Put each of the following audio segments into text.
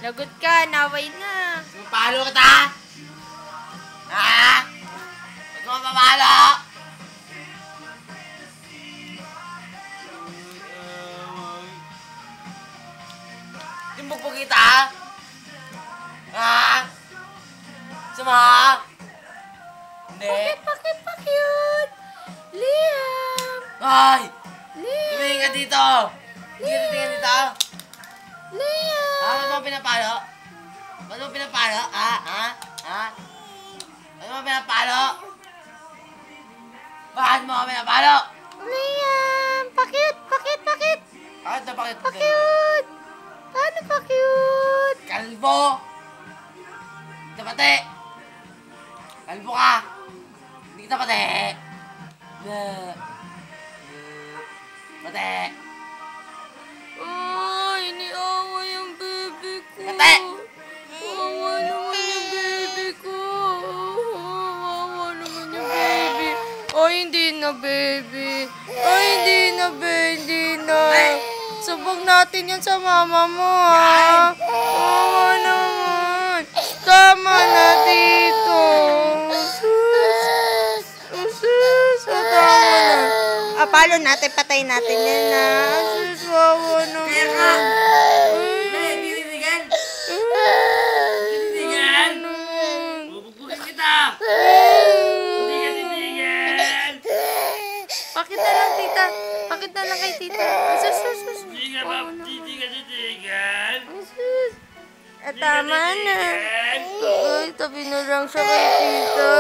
Lagot ka, naway na. Palo kita! Ha? Ba't mo mapapalo? Timbog kita? Ha? Sama? Hindi. Bakit pa cute? Liam! Ay! Liam! Tumingin ka dito! Hindi ka titingin dito! Liam! Ha? Ba't mo pinapalo? Ba't mo pinapalo? Ha? Ha? Ha? Ba't mo pinapalo? Bakit mo pinapalo? Liam! Pakit! Bakit na bakit? Cute! Paano pa cute? Kalbo! Tapate! Kalbo ka! Hindi kita pate! Pate! Ay, iniawa yung baby ko. Pate! Awa naman yung baby ko. Awa naman yung baby. Ay, hindi na baby. Ay, hindi na baby na. Subog natin yan sa mama mo, ha? Awa naman. Tama na dito. Sus. Tama na. Palo natin, patay natin yan, ha? Sus, wawa naman. Kaya ka! Hindi titigan! Titigan! Bubugugin kita! Hindi ka titigan! Pakit na lang, tita. Pakit na lang kay tita. Sus. Hindi ka ba titigan? Sus. Tama na. Ay, tabi na lang siya kay tita.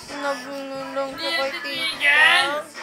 Tabi na lang siya kay tita.